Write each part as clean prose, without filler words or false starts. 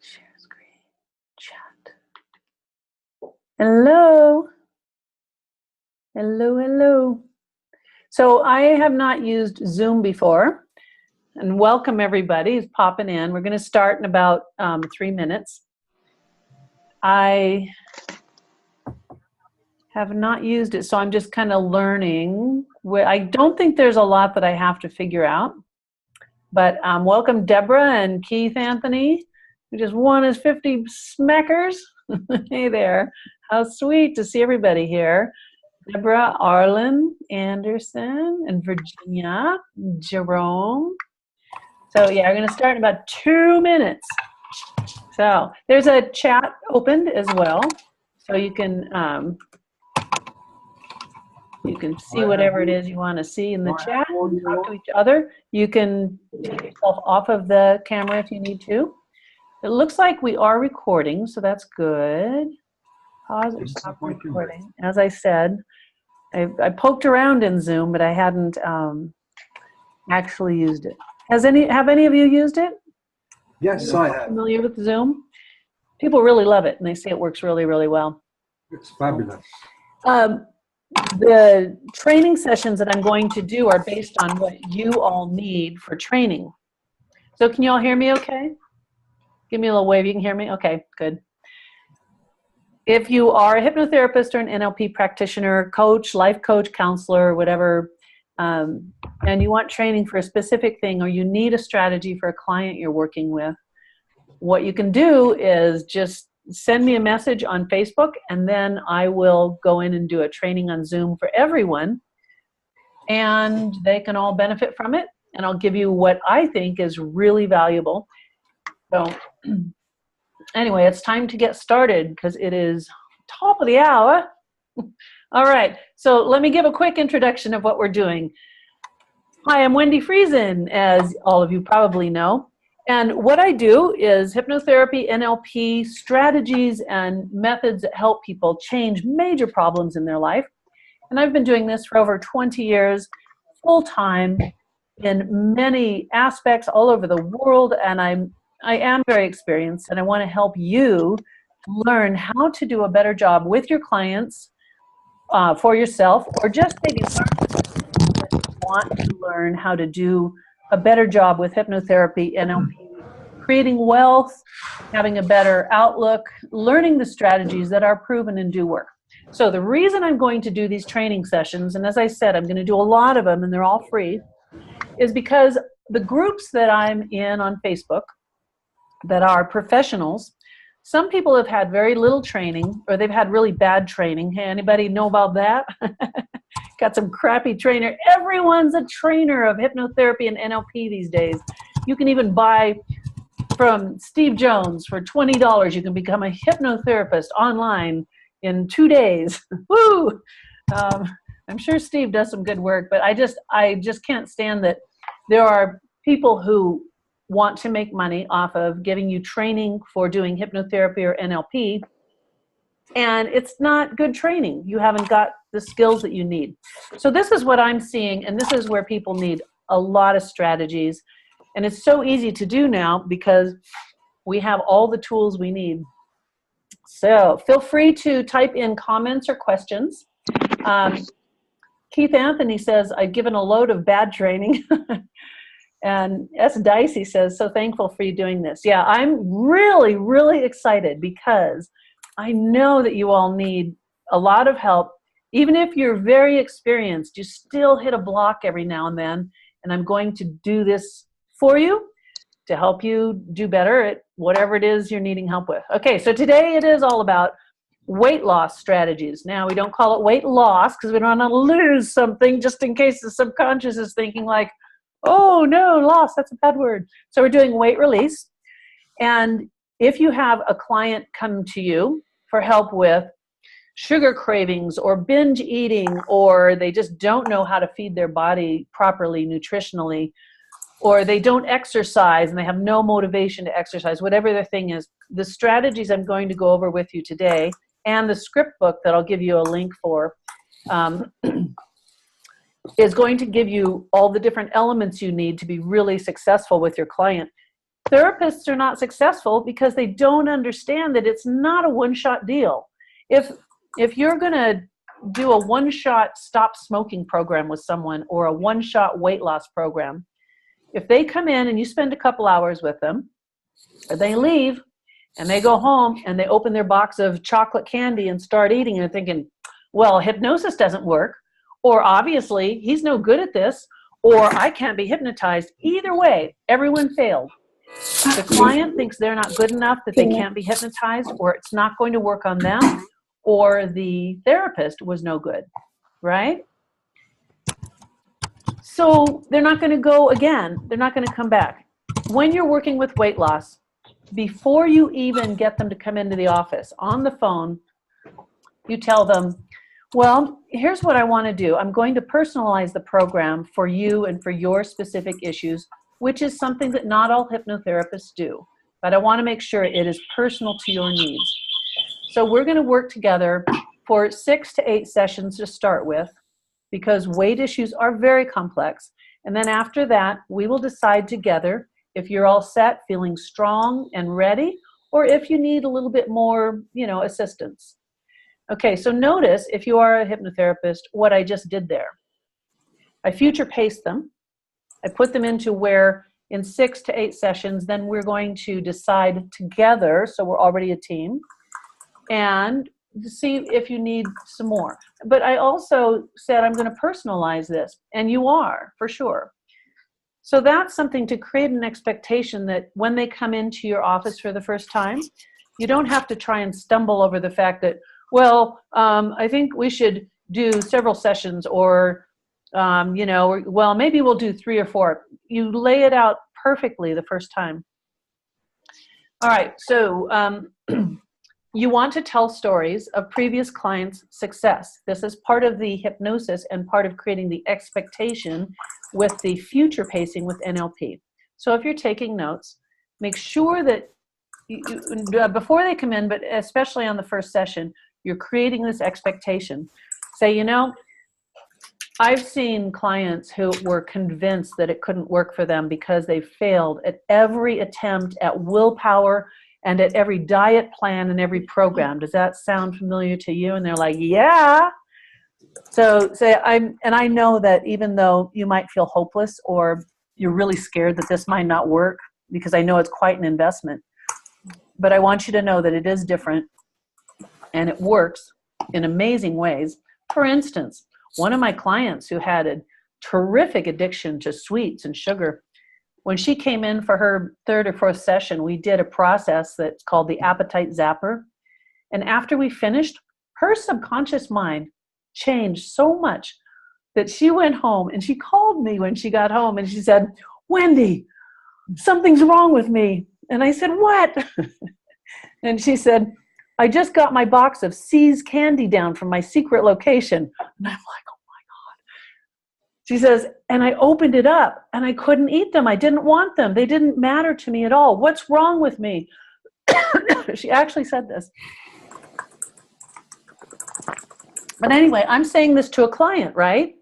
Share screen, chat. Hello. Hello, hello. So I have not used Zoom before, and welcome everybody who's popping in. We're going to start in about 3 minutes. I have not used it, so I'm just kind of learning. I don't think there's a lot that I have to figure out, but welcome Deborah and Keith Anthony, who just won his 50 smackers. Hey there. How sweet to see everybody here. Deborah, Arlen, Anderson, and Virginia, Jerome. So yeah, we're going to start in about 2 minutes. So there's a chat opened as well, so you can see whatever it is you want to see in the chat, talk to each other. You can take yourself off of the camera if you need to. It looks like we are recording, so that's good. Pause or stop recording. As I said, I poked around in Zoom, but I hadn't actually used it. Have any of you used it? Yes, I have. Familiar with Zoom? People really love it, and they say it works really, really well. It's fabulous. The training sessions that I'm going to do are based on what you all need for training. So can you all hear me okay? Give me a little wave. You can hear me? Okay, good. If you are a hypnotherapist or an NLP practitioner, coach, life coach, counselor, whatever, and you want training for a specific thing, or you need a strategy for a client you're working with, what you can do is just send me a message on Facebook, and then I will go in and do a training on Zoom for everyone, and they can all benefit from it, and I'll give you what I think is really valuable. So anyway, it's time to get started because it is top of the hour. All right, so let me give a quick introduction of what we're doing. Hi, I'm Wendy Friesen, as all of you probably know. And what I do is hypnotherapy, NLP, strategies and methods that help people change major problems in their life. And I've been doing this for over 20 years, full-time, in many aspects all over the world, and I am very experienced, and I want to help you learn how to do a better job with your clients, for yourself, or just maybe want to learn how to do a better job with hypnotherapy, NLP, creating wealth, having a better outlook, learning the strategies that are proven and do work. So the reason I'm going to do these training sessions, and as I said, I'm going to do a lot of them, and they're all free, is because the groups that I'm in on Facebook that are professionals, some people have had very little training, or they've had really bad training. Hey, anybody know about that? Got some crappy trainer. Everyone's a trainer of hypnotherapy and NLP these days. You can even buy from Steve Jones for $20. You can become a hypnotherapist online in 2 days. Woo! I'm sure Steve does some good work, but I just can't stand that there are people who want to make money off of giving you training for doing hypnotherapy or NLP, and it's not good training. You haven't got the skills that you need. So this is what I'm seeing, and this is where people need a lot of strategies, and it's so easy to do now because we have all the tools we need. So feel free to type in comments or questions. Keith Anthony says, I've given a load of bad training. And S. Dicey says, so thankful for you doing this. Yeah, I'm really, really excited because I know that you all need a lot of help. Even if you're very experienced, you still hit a block every now and then. And I'm going to do this for you to help you do better at whatever it is you're needing help with. Okay, so today it is all about weight loss strategies. Now, we don't call it weight loss because we don't want to lose something, just in case the subconscious is thinking like, oh no, loss, that's a bad word. So we're doing weight release. And if you have a client come to you for help with sugar cravings or binge eating, or they just don't know how to feed their body properly nutritionally, or they don't exercise and they have no motivation to exercise, whatever their thing is, the strategies I'm going to go over with you today and the script book that I'll give you a link for is going to give you all the different elements you need to be really successful with your client. therapists are not successful because they don't understand that it's not a one-shot deal. If you're going to do a one-shot stop smoking program with someone or a one-shot weight loss program, if they come in and you spend a couple hours with them, or they leave and they go home and they open their box of chocolate candy and start eating and thinking, well, hypnosis doesn't work, or obviously he's no good at this, or I can't be hypnotized. Either way, everyone failed. The client thinks they're not good enough, that they can't be hypnotized, or it's not going to work on them, or the therapist was no good, right? So they're not going to go again. They're not going to come back. When you're working with weight loss, before you even get them to come into the office, on the phone, you tell them, well, here's what I want to do. I'm going to personalize the program for you and for your specific issues, which is something that not all hypnotherapists do. But I want to make sure it is personal to your needs. So we're going to work together for 6 to 8 sessions to start with, because weight issues are very complex. And then after that, we will decide together if you're all set, feeling strong and ready, or if you need a little bit more, assistance. Okay, so notice, if you are a hypnotherapist, what I just did there. I future pace them. I put them into where in 6 to 8 sessions, then we're going to decide together, so we're already a team, and see if you need some more. But I also said I'm going to personalize this, and you are, for sure. So that's something to create an expectation that when they come into your office for the first time, you don't have to try and stumble over the fact that, well, I think we should do several sessions, or, well, maybe we'll do 3 or 4. You lay it out perfectly the first time. All right, so you want to tell stories of previous clients' success. This is part of the hypnosis and part of creating the expectation with the future pacing with NLP. So if you're taking notes, make sure that before they come in, but especially on the first session, you're creating this expectation. Say, I've seen clients who were convinced that it couldn't work for them because they failed at every attempt at willpower and at every diet plan and every program. Does that sound familiar to you? And they're like, yeah. So I know that even though you might feel hopeless or you're really scared that this might not work, because I know it's quite an investment, but I want you to know that it is different and it works in amazing ways. For instance, one of my clients who had a terrific addiction to sweets and sugar, when she came in for her 3rd or 4th session, we did a process that's called the appetite zapper. And after we finished, her subconscious mind changed so much that she went home and she called me when she got home and she said, Wendy, something's wrong with me. And I said, what? And she said, I just got my box of C's candy down from my secret location. And I'm like, oh my God. She says, and I opened it up and I couldn't eat them. I didn't want them. They didn't matter to me at all. What's wrong with me? She actually said this. But anyway, I'm saying this to a client, right?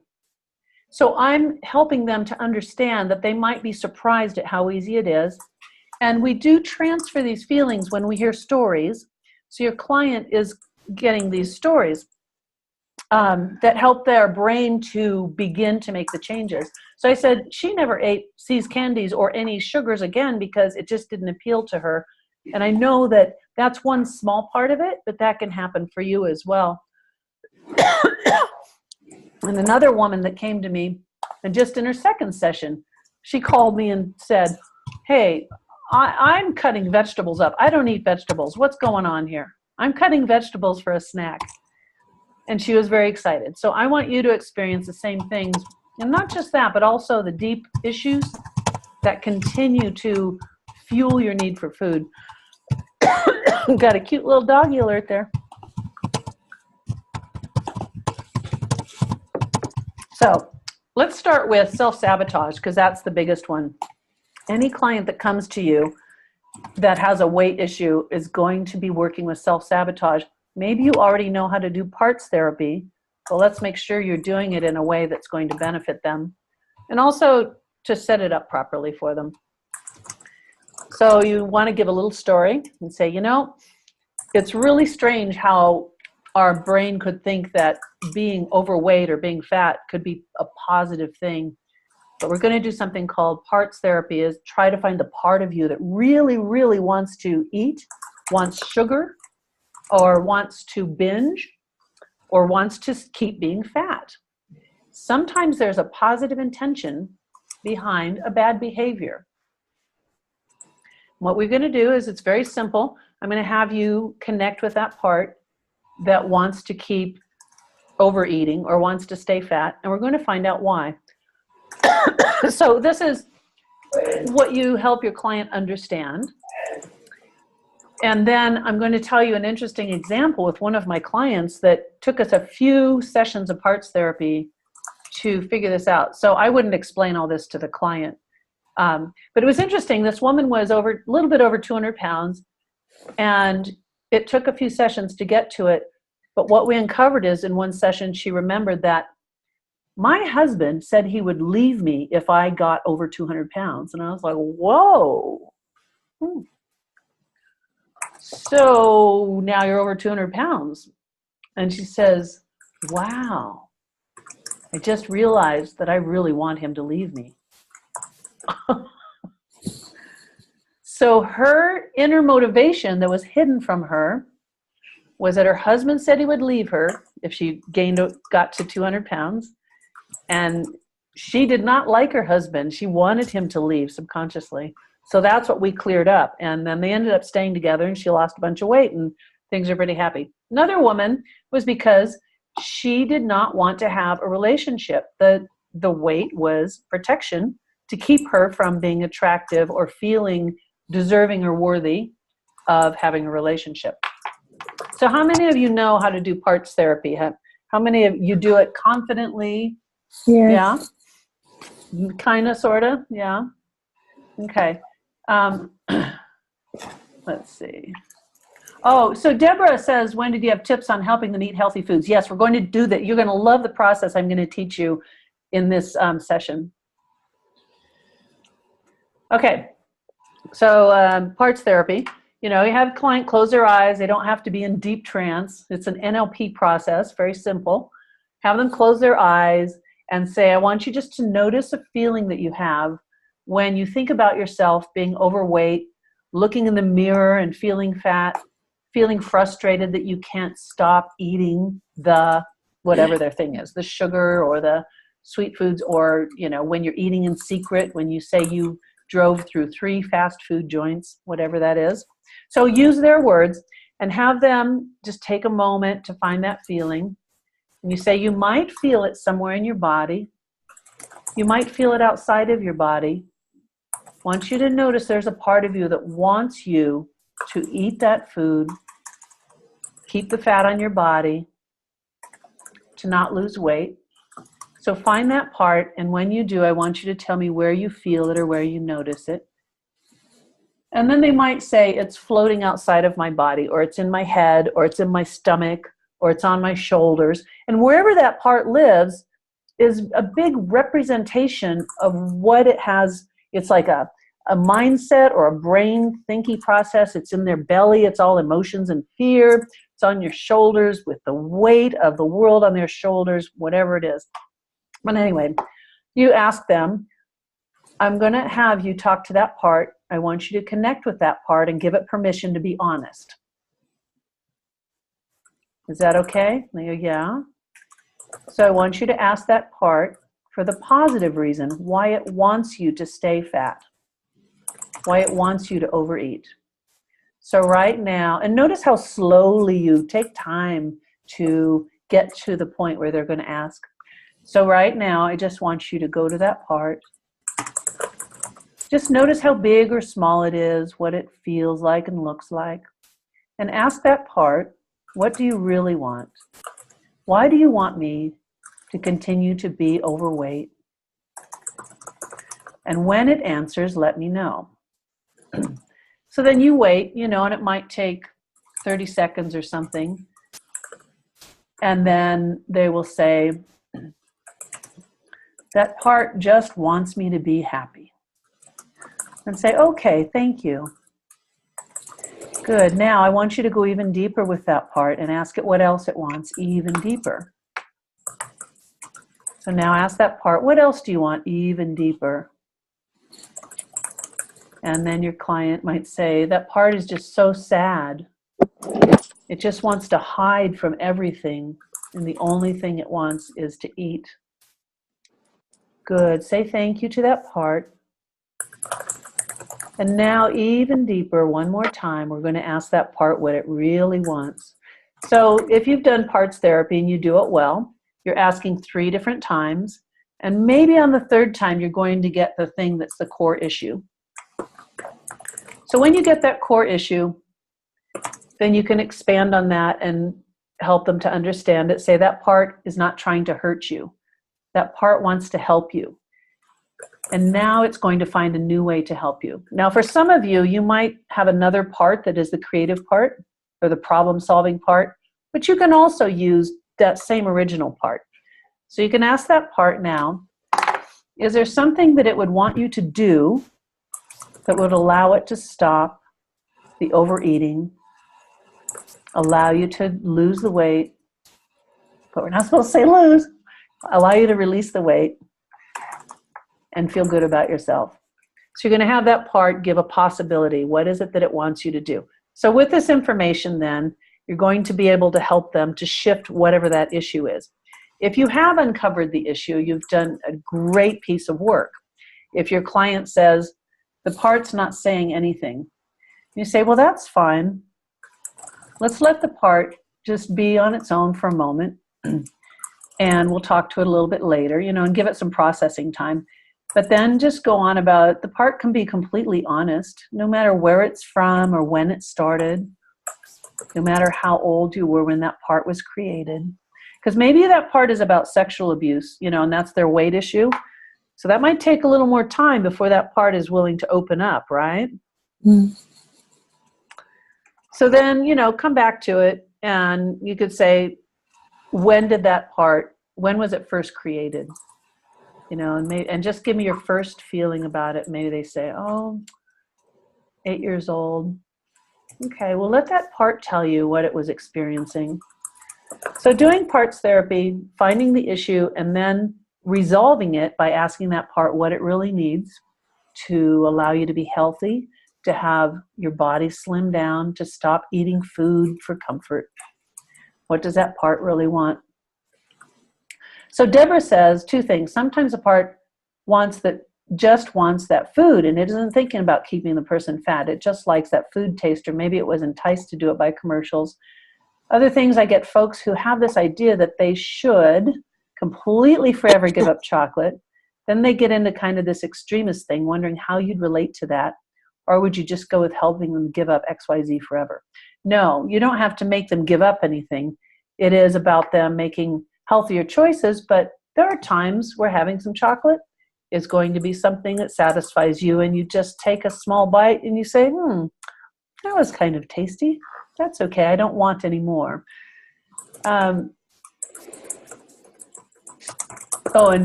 So I'm helping them to understand that they might be surprised at how easy it is. And we do transfer these feelings when we hear stories. So your client is getting these stories that help their brain to begin to make the changes. So I said she never ate C's candies or any sugars again because it just didn't appeal to her. And I know that that's one small part of it, but that can happen for you as well. And another woman that came to me, and just in her 2nd session, she called me and said, hey, I'm cutting vegetables up. I don't eat vegetables. What's going on here? I'm cutting vegetables for a snack. And she was very excited. So I want you to experience the same things. And not just that, but also the deep issues that continue to fuel your need for food. Got a cute little doggy alert there. So let's start with self-sabotage, because that's the biggest one. Any client that comes to you that has a weight issue is going to be working with self-sabotage. Maybe you already know how to do parts therapy, but let's make sure you're doing it in a way that's going to benefit them, and also to set it up properly for them. So you want to give a little story and say, you know, it's really strange how our brain could think that being overweight or being fat could be a positive thing. But we're going to do something called parts therapy, is try to find the part of you that really, really wants to eat, wants sugar, or wants to binge, or wants to keep being fat. Sometimes there's a positive intention behind a bad behavior. What we're going to do is, it's very simple. I'm going to have you connect with that part that wants to keep overeating or wants to stay fat, and we're going to find out why. So this is what you help your client understand. And then I'm going to tell you an interesting example with one of my clients that took us a few sessions of parts therapy to figure this out. So I wouldn't explain all this to the client. But it was interesting. This woman was a little bit over 200 pounds, and it took a few sessions to get to it. But what we uncovered is, in one session, she remembered that my husband said he would leave me if I got over 200 pounds. And I was like, whoa. So now you're over 200 pounds. And she says, wow, I just realized that I really want him to leave me. So her inner motivation that was hidden from her was that her husband said he would leave her if she got to 200 pounds. And she did not like her husband. She wanted him to leave subconsciously. So that's what we cleared up. And then they ended up staying together, and she lost a bunch of weight, and things are pretty happy. Another woman was because she did not want to have a relationship. The weight was protection to keep her from being attractive or feeling deserving or worthy of having a relationship. So how many of you know how to do parts therapy? How many of you do it confidently? Yes. Yeah? Kind of, sort of? Yeah? Okay. Let's see. Oh, so Deborah says, when did you have tips on helping them eat healthy foods? Yes, we're going to do that. You're going to love the process I'm going to teach you in this session. Okay. So parts therapy. You know, you have a client close their eyes. They don't have to be in deep trance. It's an NLP process, very simple. Have them close their eyes and say, I want you just to notice a feeling that you have when you think about yourself being overweight, looking in the mirror and feeling fat, feeling frustrated that you can't stop eating the whatever their thing is, the sugar or the sweet foods, or, you know, when you're eating in secret, when you say you drove through 3 fast food joints, whatever that is. So use their words and have them just take a moment to find that feeling. And you say, you might feel it somewhere in your body. You might feel it outside of your body. I want you to notice there's a part of you that wants you to eat that food, keep the fat on your body, to not lose weight. So find that part, and when you do, I want you to tell me where you feel it or where you notice it. And then they might say, it's floating outside of my body, or it's in my head, or it's in my stomach, or it's on my shoulders. And wherever that part lives is a big representation of what it has. It's like a mindset or a brain thinking process. It's in their belly. It's all emotions and fear. It's on your shoulders with the weight of the world on their shoulders, whatever it is. But anyway, you ask them, I'm going to have you talk to that part. I want you to connect with that part and give it permission to be honest. Is that okay? They go, yeah. So I want you to ask that part for the positive reason why it wants you to stay fat, why it wants you to overeat. So right now, and notice how slowly you take time to get to the point where they're going to ask. So right now, I just want you to go to that part. Just notice how big or small it is, what it feels like and looks like. And ask that part, what do you really want? Why do you want me to continue to be overweight? And when it answers, let me know. So then you wait, you know, and it might take 30 seconds or something. And then they will say, that part just wants me to be happy. and say, okay, thank you. Good. Now I want you to go even deeper with that part and ask it what else it wants, even deeper. So now ask that part, what else do you want even deeper? And then your client might say, that part is just so sad. It just wants to hide from everything, and the only thing it wants is to eat. Good. Say thank you to that part. And now even deeper, one more time, we're going to ask that part what it really wants. So if you've done parts therapy and you do it well, you're asking 3 different times, and maybe on the 3rd time you're going to get the thing that's the core issue. So when you get that core issue, then you can expand on that and help them to understand it. Say that part is not trying to hurt you. That part wants to help you. And now it's going to find a new way to help you. Now, for some of you, you might have another part that is the creative part or the problem-solving part, but you can also use that same original part. So you can ask that part now, is there something that it would want you to do that would allow it to stop the overeating, allow you to lose the weight, but we're not supposed to say lose, allow you to release the weight, and feel good about yourself. So you're going to have that part give a possibility. What is it that it wants you to do? So with this information then, you're going to be able to help them to shift whatever that issue is. If you have uncovered the issue, you've done a great piece of work. If your client says, the part's not saying anything, you say, well, that's fine. Let's let the part just be on its own for a moment, and we'll talk to it a little bit later, and give it some processing time. But then just go on about the part can be completely honest, no matter where it's from or when it started, no matter how old you were when that part was created. Because maybe that part is about sexual abuse, and that's their weight issue. So that might take a little more time before that part is willing to open up, right? Mm. So then, come back to it, and you could say, when was it first created? And just give me your first feeling about it. Maybe they say, 8 years old. Okay, well, let that part tell you what it was experiencing. So doing parts therapy, finding the issue, and then resolving it by asking that part what it really needs to allow you to be healthy, to have your body slim down, to stop eating food for comfort. What does that part really want? So Deborah says 2 things. Sometimes a part just wants that food, and it isn't thinking about keeping the person fat. It just likes that food taste, or maybe it was enticed to do it by commercials. Other things, I get folks who have this idea that they should completely forever give up chocolate. Then they get into kind of this extremist thing, wondering how you'd relate to that. Or would you just go with helping them give up XYZ forever? No, you don't have to make them give up anything. It is about them making healthier choices, but there are times where having some chocolate is going to be something that satisfies you, and you just take a small bite and you say, that was kind of tasty. That's okay, I don't want any more. And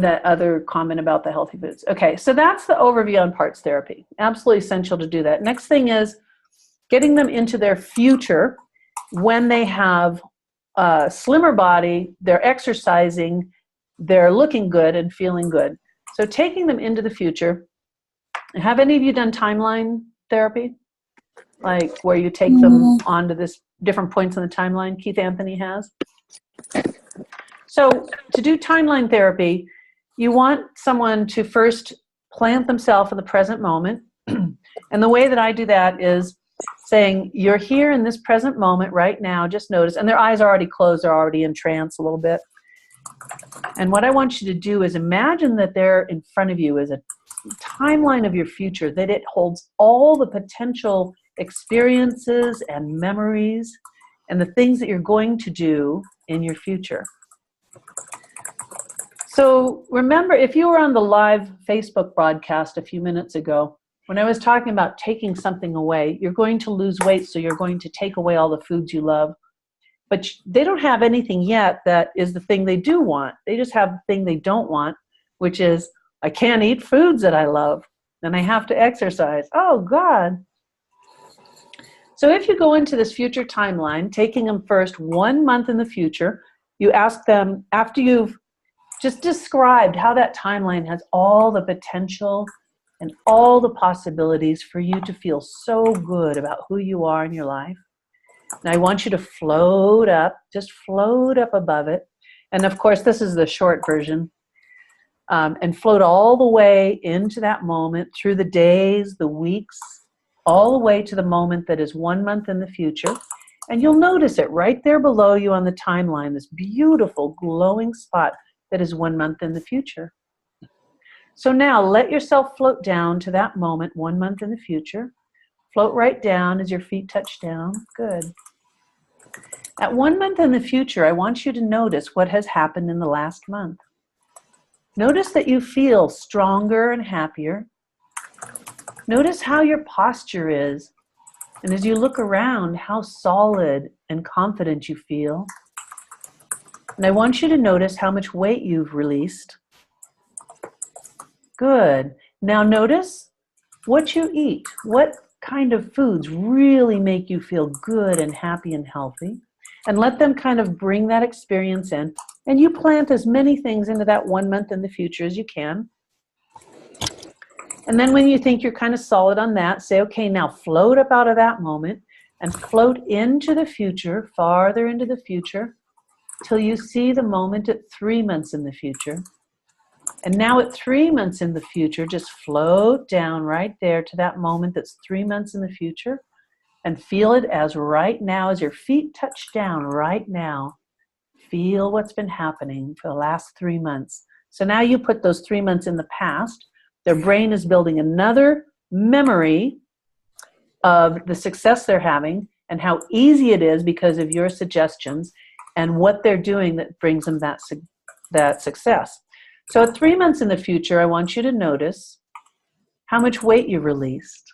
that other comment about the healthy foods. Okay, so that's the overview on parts therapy. Absolutely essential to do that. Next thing is getting them into their future when they have a slimmer body, they're exercising, they're looking good and feeling good. So taking them into the future. Have any of you done timeline therapy? Like where you take them onto this different points in the timeline? Keith Anthony has. So to do timeline therapy, you want someone to first plant themselves in the present moment. And the way that I do that is saying, you're here in this present moment right now, just notice, and their eyes are already closed, they're already in trance a little bit. And what I want you to do is imagine that there in front of you is a timeline of your future, that it holds all the potential experiences and memories and the things that you're going to do in your future. So remember, if you were on the live Facebook broadcast a few minutes ago, when I was talking about taking something away, you're going to lose weight, so you're going to take away all the foods you love. But they don't have anything yet that is the thing they do want. They just have the thing they don't want, which is, I can't eat foods that I love. and I have to exercise. Oh, God. So if you go into this future timeline, taking them first 1 month in the future, you ask them, after you've just described how that timeline has all the potential and all the possibilities for you to feel so good about who you are in your life. And I want you to float up, just float up above it. And of course, this is the short version. And float all the way into that moment through the days, the weeks, all the way to the moment that is 1 month in the future. And you'll notice it right there below you on the timeline, this beautiful glowing spot that is 1 month in the future. So now let yourself float down to that moment, 1 month in the future. Float right down as your feet touch down. Good. At 1 month in the future, I want you to notice what has happened in the last month. Notice that you feel stronger and happier. Notice how your posture is. And as you look around, how solid and confident you feel. And I want you to notice how much weight you've released. Good. Now notice what you eat. What kind of foods really make you feel good and happy and healthy? And let them kind of bring that experience in. And you plant as many things into that 1 month in the future as you can. And then when you think you're kind of solid on that, say, okay, now float up out of that moment and float into the future, farther into the future, till you see the moment at 3 months in the future. And now at 3 months in the future, just float down right there to that moment that's 3 months in the future and feel it as right now, as your feet touch down right now. Feel what's been happening for the last 3 months. So now you put those 3 months in the past. Their brain is building another memory of the success they're having and how easy it is because of your suggestions and what they're doing that brings them that success. So at 3 months in the future, I want you to notice how much weight you released.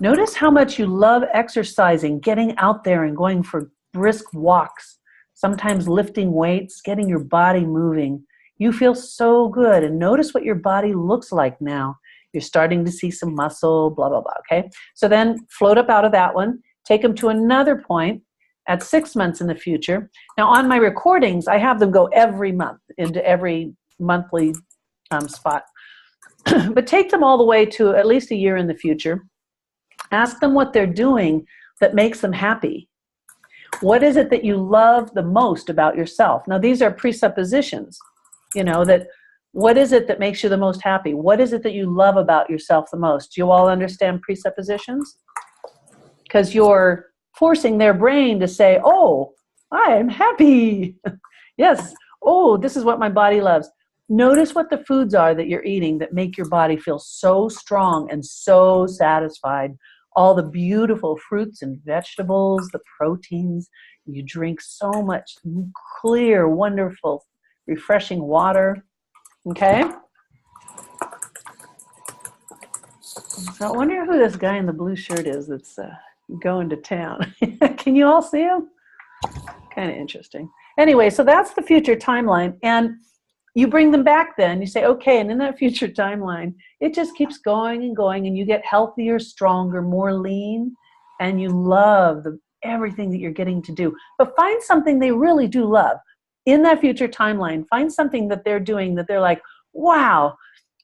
Notice how much you love exercising, getting out there and going for brisk walks, sometimes lifting weights, getting your body moving. You feel so good. And notice what your body looks like now. You're starting to see some muscle, blah, blah, blah, okay? So then float up out of that one, take them to another point at 6 months in the future. Now on my recordings, I have them go every month into every monthly spot. But take them all the way to at least a year in the future. Ask them what they're doing that makes them happy. What is it that you love the most about yourself? Now these are presuppositions, you know, that what is it that makes you the most happy? What is it that you love about yourself the most? Do you all understand presuppositions? Because you're forcing their brain to say, oh, I am happy. Yes. Oh, this is what my body loves. Notice what the foods are that you're eating that make your body feel so strong and so satisfied. All the beautiful fruits and vegetables, the proteins. You drink so much clear, wonderful, refreshing water. Okay? So I wonder who this guy in the blue shirt is that's going to town. Can you all see him? Kind of interesting. Anyway, so that's the future timeline. And you bring them back then. You say, okay, and in that future timeline, it just keeps going and going, and you get healthier, stronger, more lean, and you love everything that you're getting to do. But find something they really do love. In that future timeline, find something that they're doing that they're like, wow,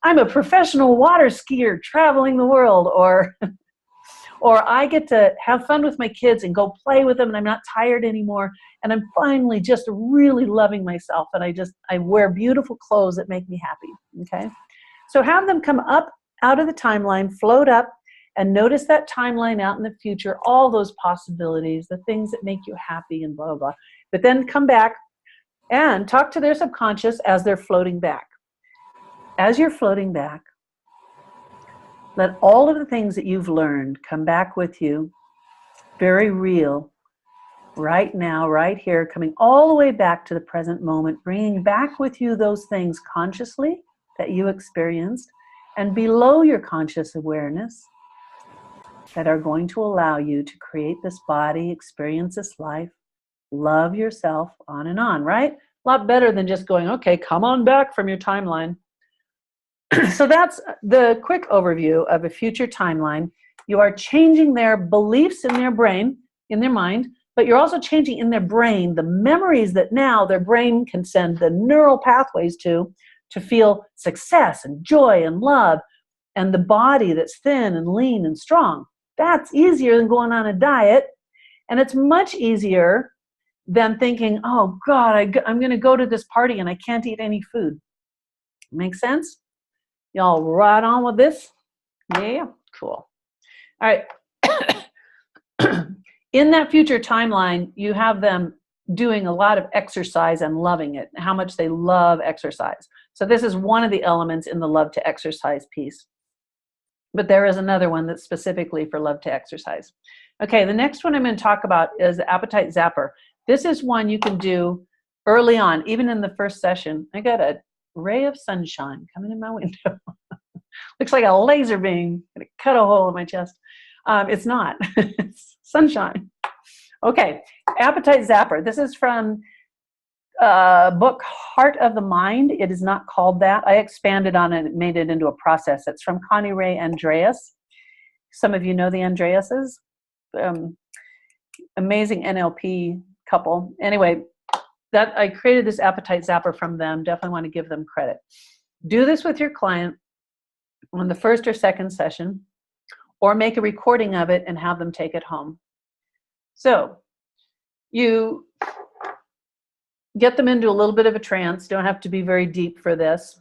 I'm a professional water skier traveling the world, or I get to have fun with my kids and go play with them and I'm not tired anymore. And I'm finally just really loving myself. And I wear beautiful clothes that make me happy. Okay. So have them come up out of the timeline, float up, and notice that timeline out in the future, all those possibilities, the things that make you happy and blah, blah, blah. But then come back and talk to their subconscious as they're floating back. As you're floating back, let all of the things that you've learned come back with you, very real, right now, right here, coming all the way back to the present moment, bringing back with you those things consciously that you experienced and below your conscious awareness that are going to allow you to create this body, experience this life, love yourself, on and on, right? A lot better than just going, okay, come on back from your timeline. So that's the quick overview of a future timeline. You are changing their beliefs in their brain, in their mind, but you're also changing in their brain the memories that now their brain can send the neural pathways to feel success and joy and love, and the body that's thin and lean and strong. That's easier than going on a diet, and it's much easier than thinking, oh God, I'm going to go to this party and I can't eat any food. Make sense? Y'all right on with this? Yeah, cool. All right. In that future timeline, you have them doing a lot of exercise and loving it, how much they love exercise. So this is one of the elements in the love to exercise piece. But there is another one that's specifically for love to exercise. Okay, the next one I'm going to talk about is the appetite zapper. This is one you can do early on, even in the first session. I got a ray of sunshine coming in my window. Looks like a laser beam. Gonna cut a hole in my chest. It's not. It's sunshine. Okay, appetite zapper. This is from book Heart of the Mind. It is not called that. I expanded on it and made it into a process. It's from Connie Ray Andreas. Some of you know the Andreases. Amazing NLP couple. Anyway, that I created this appetite zapper from them. Definitely want to give them credit. Do this with your client on the first or second session, or make a recording of it and have them take it home. So you get them into a little bit of a trance. Don't have to be very deep for this.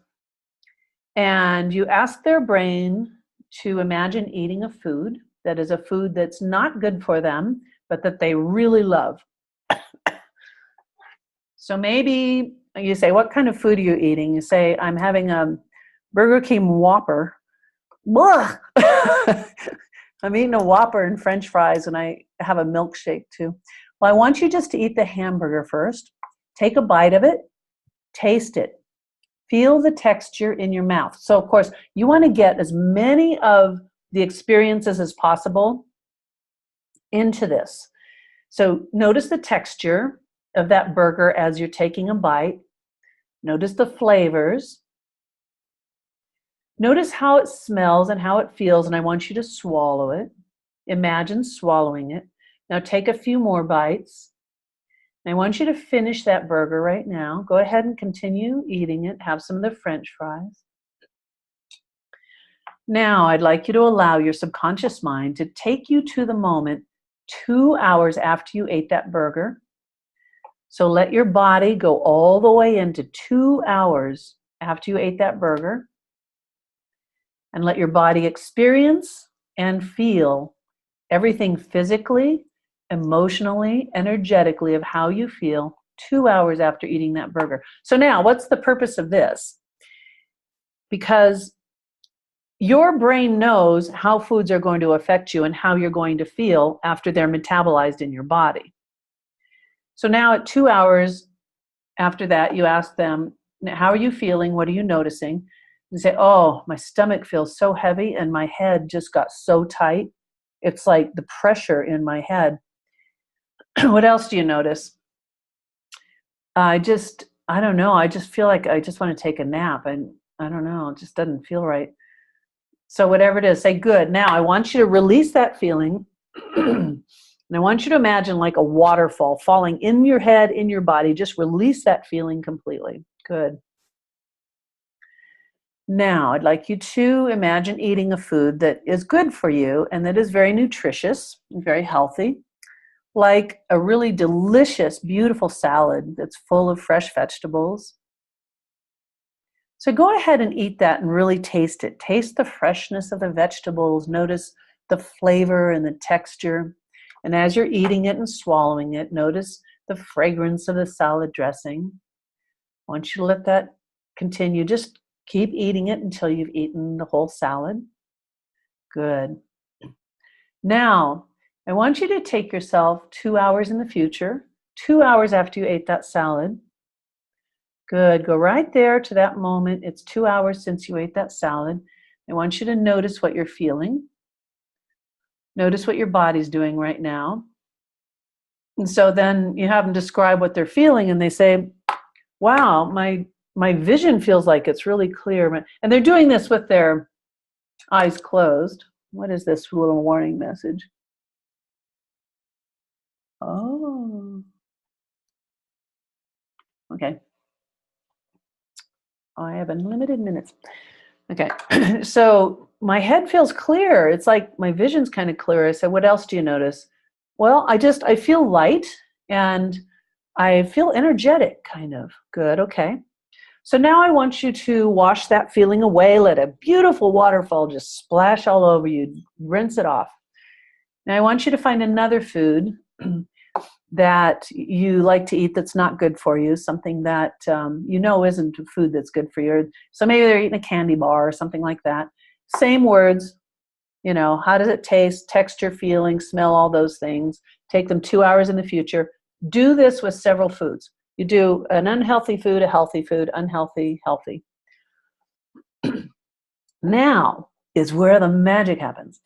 And you ask their brain to imagine eating a food that is a food that's not good for them, but that they really love. So maybe you say, what kind of food are you eating? You say, I'm having a Burger King Whopper. I'm eating a Whopper and French fries, and I have a milkshake too. Well, I want you just to eat the hamburger first. Take a bite of it. Taste it. Feel the texture in your mouth. So, of course, you want to get as many of the experiences as possible into this. So notice the texture of that burger as you're taking a bite. Notice the flavors. Notice how it smells and how it feels, and I want you to swallow it. Imagine swallowing it. Now take a few more bites. I want you to finish that burger right now. Go ahead and continue eating it. Have some of the French fries. Now I'd like you to allow your subconscious mind to take you to the moment 2 hours after you ate that burger. So let your body go all the way into 2 hours after you ate that burger. And let your body experience and feel everything physically, emotionally, energetically of how you feel 2 hours after eating that burger. So now, what's the purpose of this? Because your brain knows how foods are going to affect you and how you're going to feel after they're metabolized in your body. So now at 2 hours after that, you ask them, how are you feeling? What are you noticing? And say, oh, my stomach feels so heavy and my head just got so tight. It's like the pressure in my head. What else do you notice? I don't know. I just feel like I just want to take a nap. And I don't know. It just doesn't feel right. So whatever it is, say, good. Now I want you to release that feeling. And I want you to imagine like a waterfall falling in your head, in your body. Just release that feeling completely. Good. Now, I'd like you to imagine eating a food that is good for you and that is very nutritious and very healthy, like a really delicious, beautiful salad that's full of fresh vegetables. So go ahead and eat that and really taste it. Taste the freshness of the vegetables. Notice the flavor and the texture. And as you're eating it and swallowing it, notice the fragrance of the salad dressing. I want you to let that continue. Just keep eating it until you've eaten the whole salad. Good. Now, I want you to take yourself 2 hours in the future, 2 hours after you ate that salad. Good. Go right there to that moment. It's 2 hours since you ate that salad. I want you to notice what you're feeling. Notice what your body's doing right now. And so then you have them describe what they're feeling, and they say, wow, my my vision feels like it's really clear. And they're doing this with their eyes closed. What is this little warning message? Oh. Okay. I have unlimited minutes. Okay. So my head feels clear. It's like my vision's kind of clear. I said, what else do you notice? Well, I feel light and I feel energetic, kind of. Good. Okay. So now I want you to wash that feeling away. Let a beautiful waterfall just splash all over you. Rinse it off. Now I want you to find another food that you like to eat that's not good for you, something that you know isn't a food that's good for you. So maybe they're eating a candy bar or something like that. Same words, how does it taste, texture, feeling, smell, all those things. Take them 2 hours in the future. Do this with several foods. You do an unhealthy food, a healthy food, unhealthy, healthy. Now is where the magic happens.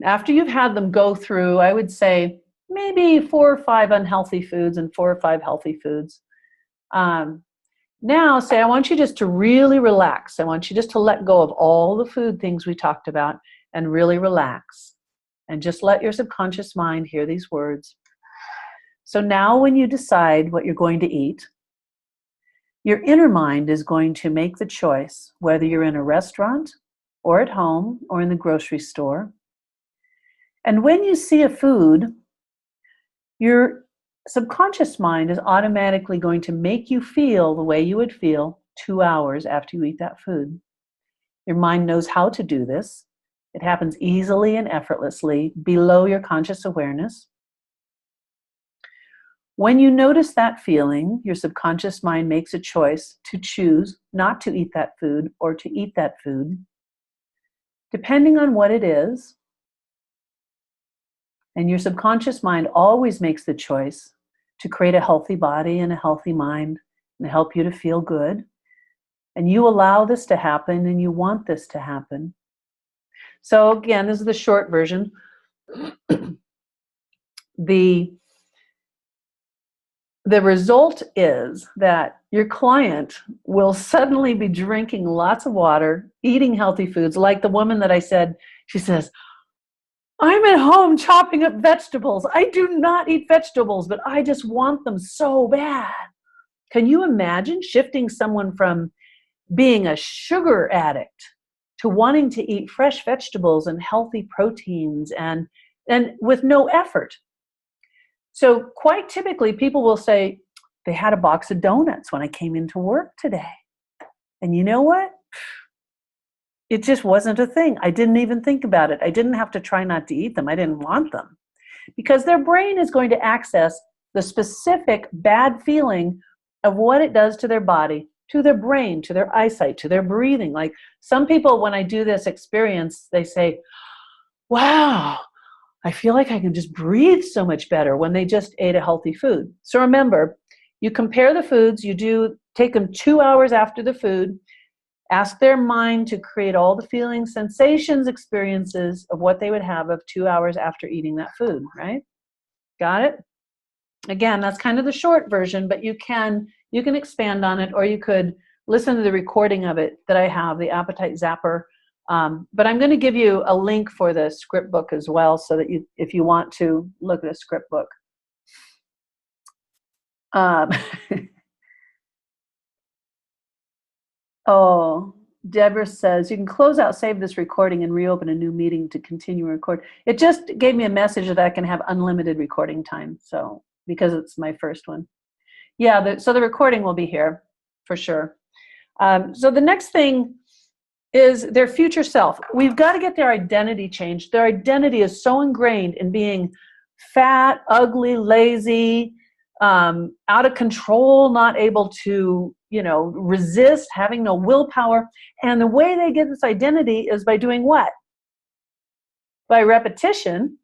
After you've had them go through, I would say, maybe 4 or 5 unhealthy foods and 4 or 5 healthy foods. Now say, I want you just to really relax. I want you just to let go of all the food things we talked about and really relax. And just let your subconscious mind hear these words. So now when you decide what you're going to eat, your inner mind is going to make the choice, whether you're in a restaurant or at home or in the grocery store. And when you see a food, your subconscious mind is automatically going to make you feel the way you would feel 2 hours after you eat that food. Your mind knows how to do this. It happens easily and effortlessly below your conscious awareness. When you notice that feeling, your subconscious mind makes a choice to choose not to eat that food or to eat that food, depending on what it is. And your subconscious mind always makes the choice to create a healthy body and a healthy mind and help you to feel good. And you allow this to happen and you want this to happen. So again, this is the short version. The result is that your client will suddenly be drinking lots of water, eating healthy foods, like the woman that I said, she says, I'm at home chopping up vegetables. I do not eat vegetables, but I just want them so bad. Can you imagine shifting someone from being a sugar addict to wanting to eat fresh vegetables and healthy proteins and with no effort? So quite typically people will say, they had a box of donuts when I came into work today. And you know what? It just wasn't a thing. I didn't even think about it. I didn't have to try not to eat them. I didn't want them. Because their brain is going to access the specific bad feeling of what it does to their body, to their brain, to their eyesight, to their breathing. Like some people, when I do this experience, they say, wow, I feel like I can just breathe so much better when they just ate a healthy food. So remember, you compare the foods, take them 2 hours after the food, ask their mind to create all the feelings, sensations, experiences of what they would have of 2 hours after eating that food, right? Got it? Again, that's kind of the short version, but you can expand on it, or you could listen to the recording of it that I have, the Appetite Zapper. But I'm going to give you a link for the script book as well, so that if you want to look at a script book. Oh, Deborah says, you can close out, save this recording, and reopen a new meeting to continue record. It just gave me a message that I can have unlimited recording time, so because it's my first one. Yeah, so the recording will be here for sure. So the next thing is their future self. We've got to get their identity changed. Their identity is so ingrained in being fat, ugly, lazy, out of control, not able to, resist, having no willpower. And the way they get this identity is by doing what? By repetition,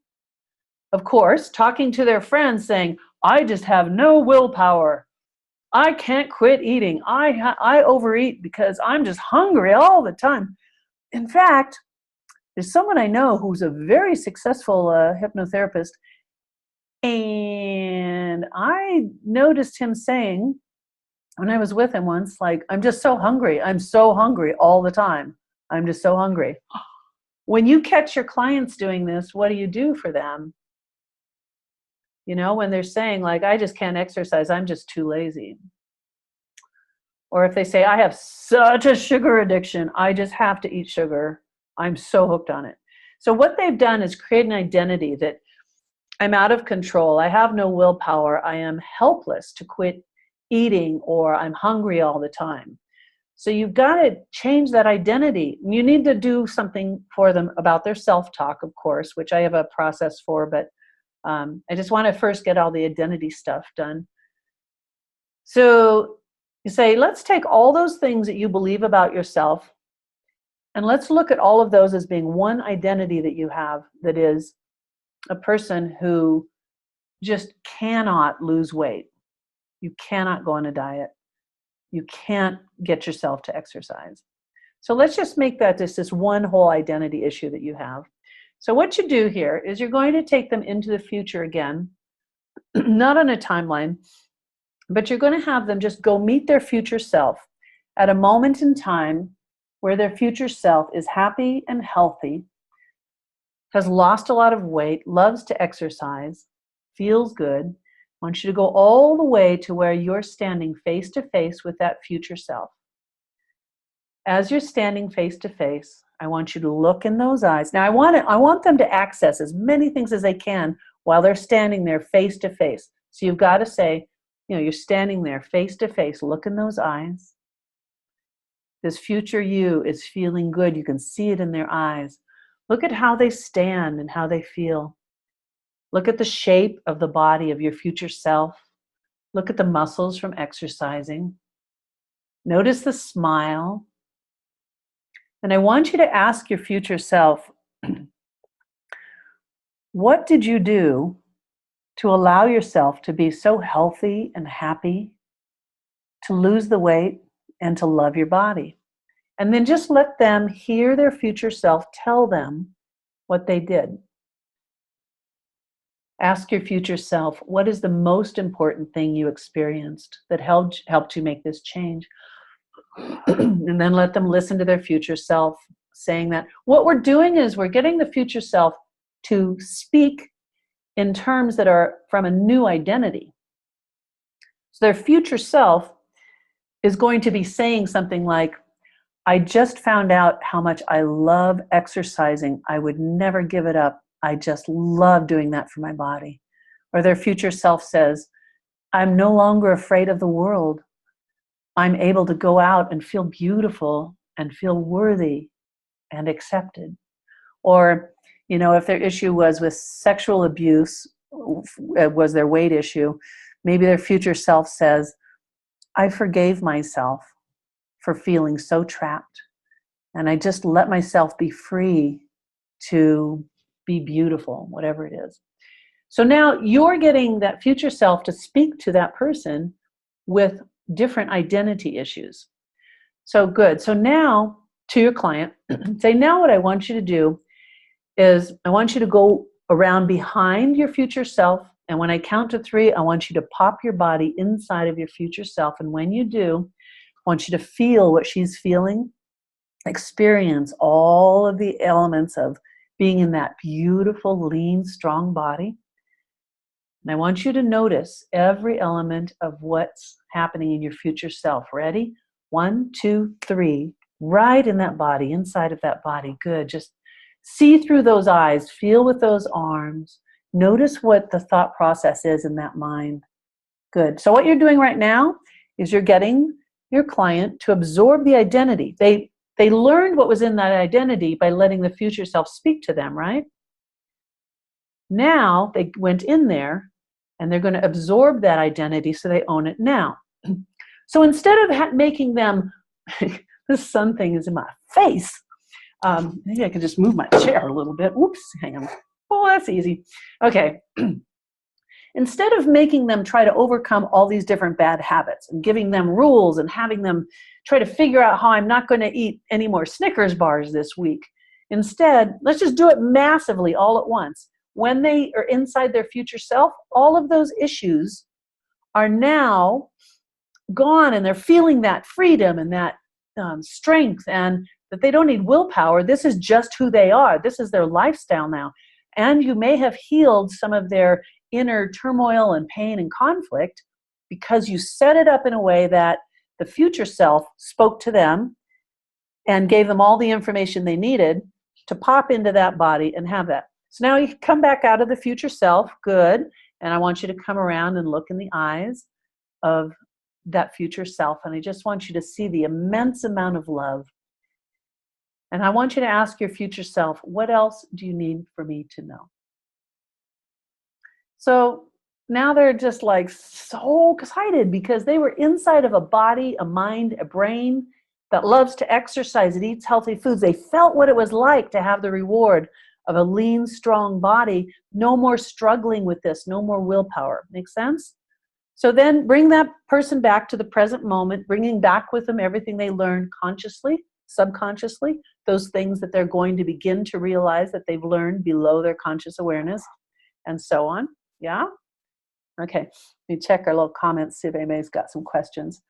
of course, talking to their friends saying, I just have no willpower. I can't quit eating. I overeat because I'm just hungry all the time. In fact, there's someone I know who's a very successful hypnotherapist, and I noticed him saying when I was with him once, like, I'm just so hungry. I'm so hungry all the time. I'm just so hungry. When you catch your clients doing this, what do you do for them? You know, when they're saying like, I just can't exercise, I'm just too lazy. Or if they say, I have such a sugar addiction, I just have to eat sugar. I'm so hooked on it. So what they've done is create an identity that I'm out of control. I have no willpower. I am helpless to quit eating, or I'm hungry all the time. So you've got to change that identity. You need to do something for them about their self-talk, of course, which I have a process for, but I just want to first get all the identity stuff done. So you say, let's take all those things that you believe about yourself, and let's look at all of those as being one identity that you have, that is a person who just cannot lose weight. You cannot go on a diet. You can't get yourself to exercise. So let's just make that just this one whole identity issue that you have. So what you do here is you're going to take them into the future again, not on a timeline, but you're going to have them just go meet their future self at a moment in time where their future self is happy and healthy, has lost a lot of weight, loves to exercise, feels good. I want you to go all the way to where you're standing face to face with that future self. As you're standing face to face, I want you to look in those eyes. Now, I want them to access as many things as they can while they're standing there face to face. So you've got to say, you know, you're standing there face to face. Look in those eyes. This future you is feeling good. You can see it in their eyes. Look at how they stand and how they feel. Look at the shape of the body of your future self. Look at the muscles from exercising. Notice the smile. And I want you to ask your future self, what did you do to allow yourself to be so healthy and happy, to lose the weight, and to love your body? And then just let them hear their future self tell them what they did. Ask your future self, what is the most important thing you experienced that helped you make this change? And then let them listen to their future self saying that. What we're doing is we're getting the future self to speak in terms that are from a new identity. So their future self is going to be saying something like, I just found out how much I love exercising. I would never give it up. I just love doing that for my body. Or their future self says, I'm no longer afraid of the world. I'm able to go out and feel beautiful and feel worthy and accepted. Or, you know, if their issue was with sexual abuse, was their weight issue, maybe their future self says, I forgave myself for feeling so trapped. And I just let myself be free to be beautiful, whatever it is. So now you're getting that future self to speak to that person with different identity issues. So good. So now to your client, say, now what I want you to do is I want you to go around behind your future self. And when I count to 3, I want you to pop your body inside of your future self. And when you do, I want you to feel what she's feeling, experience all of the elements of being in that beautiful, lean, strong body. And I want you to notice every element of what's happening in your future self. Ready? 1, 2, 3. Right in that body, inside of that body. Good. Just see through those eyes. Feel with those arms. Notice what the thought process is in that mind. Good. So what you're doing right now is you're getting your client to absorb the identity. They learned what was in that identity by letting the future self speak to them, right? Now they went in there and they're going to absorb that identity so they own it now. So instead of making them, this sun thing is in my face. Maybe I can just move my chair a little bit. Whoops, hang on. Oh, that's easy. Okay. Instead of making them try to overcome all these different bad habits and giving them rules and having them try to figure out how I'm not going to eat any more Snickers bars this week, instead, let's just do it massively all at once. When they are inside their future self, all of those issues are now gone and they're feeling that freedom and that strength, and that they don't need willpower. This is just who they are. This is their lifestyle now. And you may have healed some of their inner turmoil and pain and conflict because you set it up in a way that the future self spoke to them and gave them all the information they needed to pop into that body and have that. So now you come back out of the future self, good, and I want you to come around and look in the eyes of that future self, and I just want you to see the immense amount of love. And I want you to ask your future self, what else do you need for me to know? So now they're just like so excited because they were inside of a body, a mind, a brain that loves to exercise. It eats healthy foods. They felt what it was like to have the reward of a lean, strong body. No more struggling with this. No more willpower. Make sense? So then bring that person back to the present moment, bringing back with them everything they learned consciously, subconsciously, those things that they're going to begin to realize that they've learned below their conscious awareness, and so on. Yeah? Okay. Let me check our little comments, see if anybody's got some questions.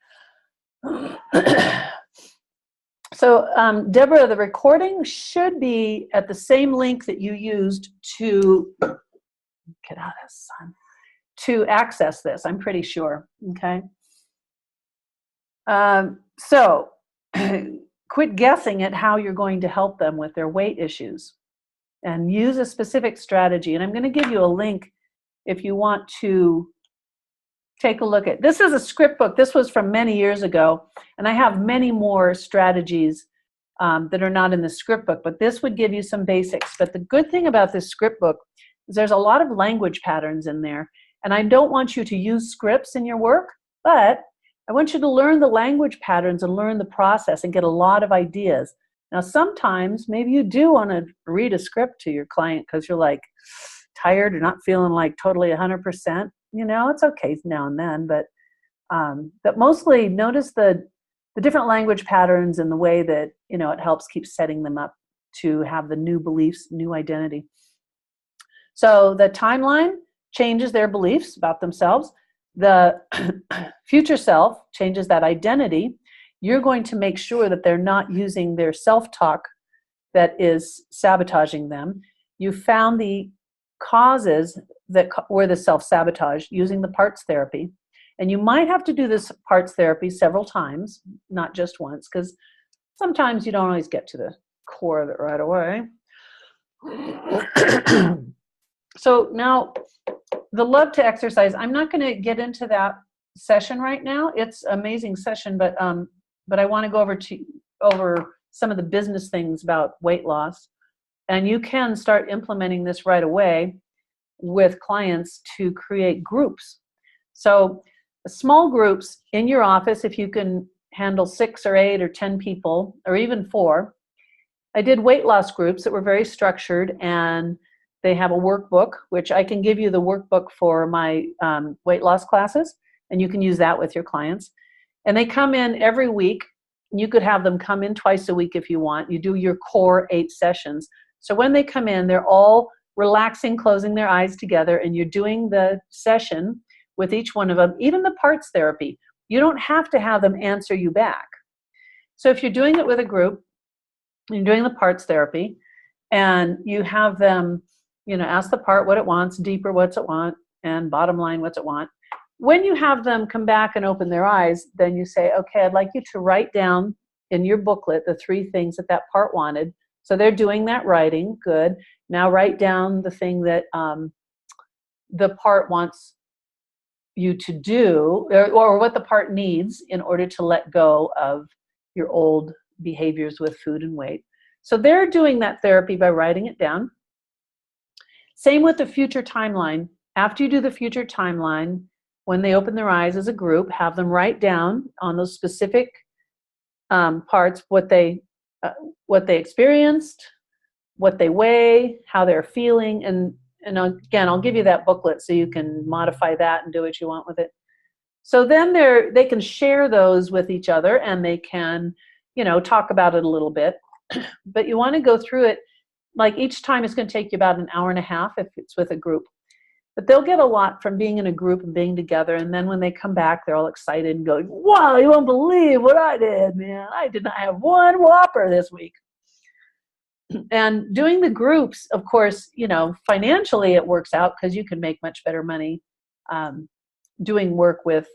So, Deborah, the recording should be at the same link that you used to get out of the sun, to access this, I'm pretty sure. Okay. So, quit guessing at how you're going to help them with their weight issues and use a specific strategy. And I'm going to give you a link if you want to take a look at. This is a script book. This was from many years ago, and I have many more strategies that are not in the script book, but this would give you some basics. But the good thing about this script book is there's a lot of language patterns in there, and I don't want you to use scripts in your work, but I want you to learn the language patterns and learn the process and get a lot of ideas. Now, sometimes maybe you do want to read a script to your client because you're like tired or not feeling like totally 100%. You know, it's okay now and then, but mostly notice the different language patterns and the way that, you know, it helps keep setting them up to have the new beliefs, new identity. So the timeline changes their beliefs about themselves. The future self changes that identity. You're going to make sure that they're not using their self-talk that is sabotaging them. You found the causes that were the self-sabotage using the parts therapy. And you might have to do this parts therapy several times, not just once, because sometimes you don't always get to the core of it right away. So now, the love to exercise, I'm not going to get into that session right now. It's an amazing session, but I want to go over some of the business things about weight loss. And you can start implementing this right away with clients to create groups. So small groups in your office, if you can handle 6 or 8 or 10 people, or even 4. I did weight loss groups that were very structured, and they have a workbook, which I can give you the workbook for my weight loss classes, and you can use that with your clients. And they come in every week. You could have them come in twice a week if you want. You do your core 8 sessions. So when they come in, they're all relaxing, closing their eyes together, and you're doing the session with each one of them, even the parts therapy. You don't have to have them answer you back. So if you're doing it with a group, you're doing the parts therapy, and you have them, you know, ask the part what it wants, deeper what's it want, and bottom line what's it want. When you have them come back and open their eyes, then you say, okay, I'd like you to write down in your booklet the 3 things that that part wanted. So they're doing that writing, good. Now write down the thing that the part wants you to do, or what the part needs in order to let go of your old behaviors with food and weight. So they're doing that therapy by writing it down. Same with the future timeline. After you do the future timeline, when they open their eyes as a group, have them write down on those specific parts what they experienced, what they weigh, how they're feeling, and again, I'll give you that booklet so you can modify that and do what you want with it. So then they can share those with each other, and they can, you know, talk about it a little bit. But you want to go through it, like each time it's going to take you about an hour and a half if it's with a group. But they'll get a lot from being in a group and being together. And then when they come back, they're all excited and going, wow, you won't believe what I did, man. I did not have one Whopper this week. And doing the groups, of course, you know, financially it works out because you can make much better money doing work with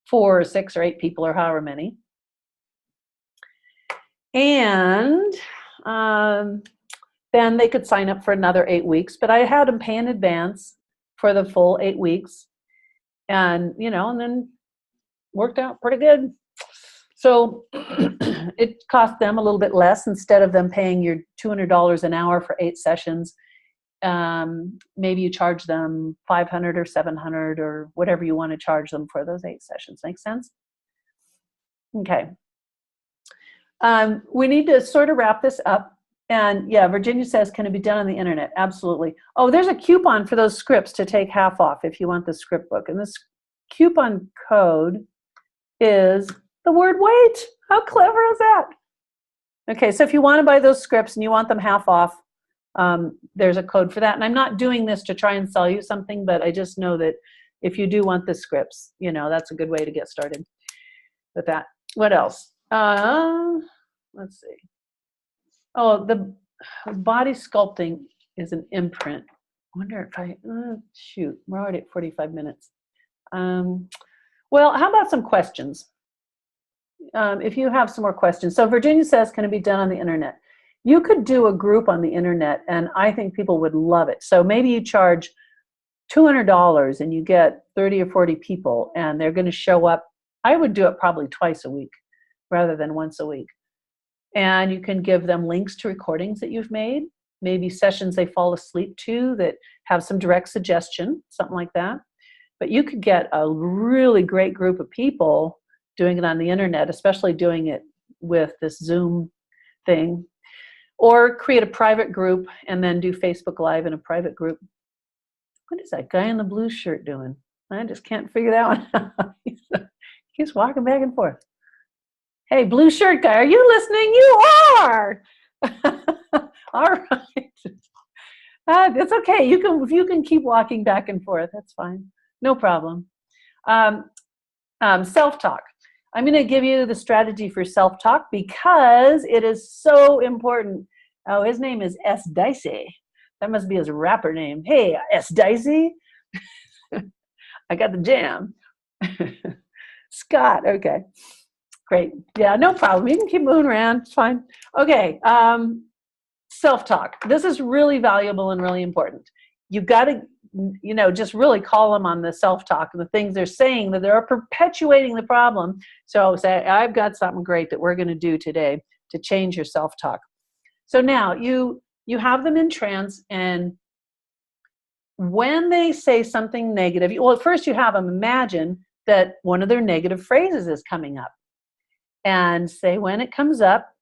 4 or 6 or 8 people or however many. And then they could sign up for another 8 weeks. But I had them pay in advance for the full 8 weeks. And, you know, and then worked out pretty good. So it cost them a little bit less. Instead of them paying your $200 an hour for 8 sessions, maybe you charge them $500 or $700 or whatever you want to charge them for those 8 sessions. Make sense? Okay. We need to sort of wrap this up. And yeah, Virginia says, can it be done on the internet? Absolutely. Oh, there's a coupon for those scripts to take half off if you want the script book. And this coupon code is the word wait. How clever is that? Okay, so if you want to buy those scripts and you want them half off, there's a code for that. And I'm not doing this to try and sell you something, but I just know that if you do want the scripts, you know, that's a good way to get started with that. What else? Let's see. Oh, the body sculpting is an imprint. I wonder if I, shoot, we're already at 45 minutes. Well, how about some questions? If you have some more questions. So Virginia says, can it be done on the internet? You could do a group on the internet, and I think people would love it. So maybe you charge $200 and you get 30 or 40 people, and they're going to show up. I would do it probably twice a week rather than once a week. And you can give them links to recordings that you've made, maybe sessions they fall asleep to that have some direct suggestion, something like that. But you could get a really great group of people doing it on the internet, especially doing it with this Zoom thing, or create a private group and then do Facebook Live in a private group. What is that guy in the blue shirt doing? I just can't figure that one out. He keeps walking back and forth. Hey, blue shirt guy, are you listening? You are. All right. It's okay. If you can keep walking back and forth, that's fine. No problem. Self-talk. I'm going to give you the strategy for self-talk because it is so important. Oh, his name is S. Dicey. That must be his rapper name. Hey, S. Dicey. I got the jam. Scott, okay. Great. Yeah, no problem. You can keep moving around. It's fine. Okay. Self-talk. This is really valuable and really important. You've got to, you know, just really call them on the self-talk and the things they're saying that they're perpetuating the problem. So say, I've got something great that we're going to do today to change your self-talk. So now you have them in trance, and when they say something negative, well, at first you have them imagine that one of their negative phrases is coming up. And say when it comes up,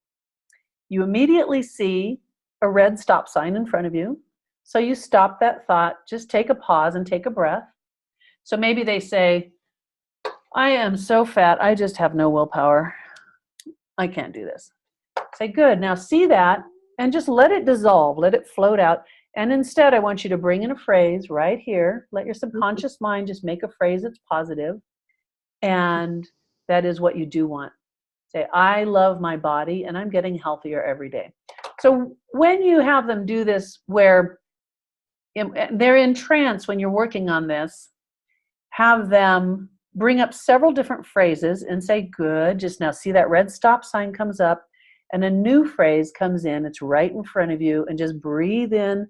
you immediately see a red stop sign in front of you. So you stop that thought, just take a pause and take a breath. So maybe they say, I am so fat, I just have no willpower. I can't do this. Say, good, now see that and just let it dissolve, let it float out. And instead, I want you to bring in a phrase right here. Let your subconscious mind just make a phrase that's positive. And that is what you do want. Say, I love my body and I'm getting healthier every day. So when you have them do this where they're in trance when you're working on this, have them bring up several different phrases and say, good, just now see that red stop sign comes up and a new phrase comes in, it's right in front of you, and just breathe in,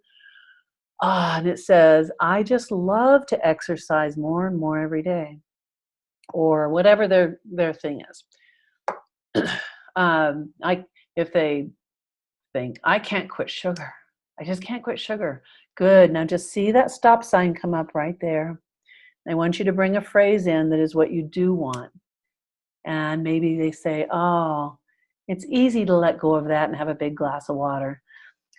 and it says, I just love to exercise more and more every day, or whatever their thing is. If they think, I can't quit sugar. I just can't quit sugar. Good. Now just see that stop sign come up right there. I want you to bring a phrase in that is what you do want. And maybe they say, oh, it's easy to let go of that and have a big glass of water.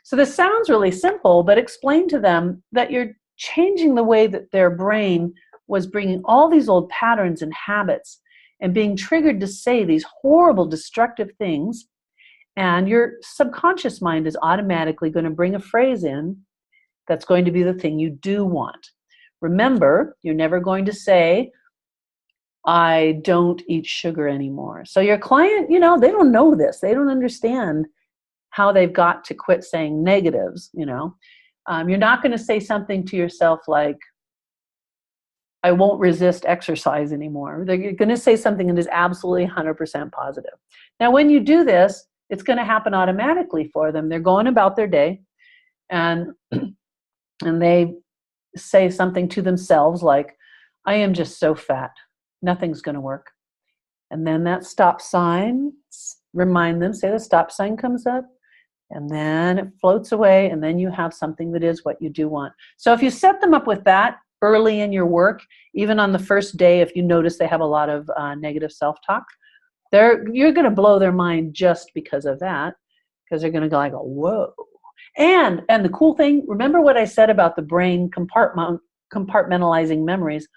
So this sounds really simple, but explain to them that you're changing the way that their brain was bringing all these old patterns and habits and being triggered to say these horrible, destructive things. And your subconscious mind is automatically going to bring a phrase in that's going to be the thing you do want. Remember, you're never going to say, I don't eat sugar anymore. So your client, they don't know this. They don't understand how they've got to quit saying negatives, You're not going to say something to yourself like, I won't resist exercise anymore. You're going to say something that is absolutely 100% positive. Now, when you do this, it's going to happen automatically for them. They're going about their day, and they say something to themselves like, I am just so fat. Nothing's going to work. And then that stop sign, remind them, say the stop sign comes up, and then it floats away, and then you have something that is what you do want. So if you set them up with that early in your work, even on the first day, if you notice they have a lot of negative self-talk, you're going to blow their mind just because of that, because they're going to go like, whoa. And the cool thing, remember what I said about the brain compartmentalizing memories?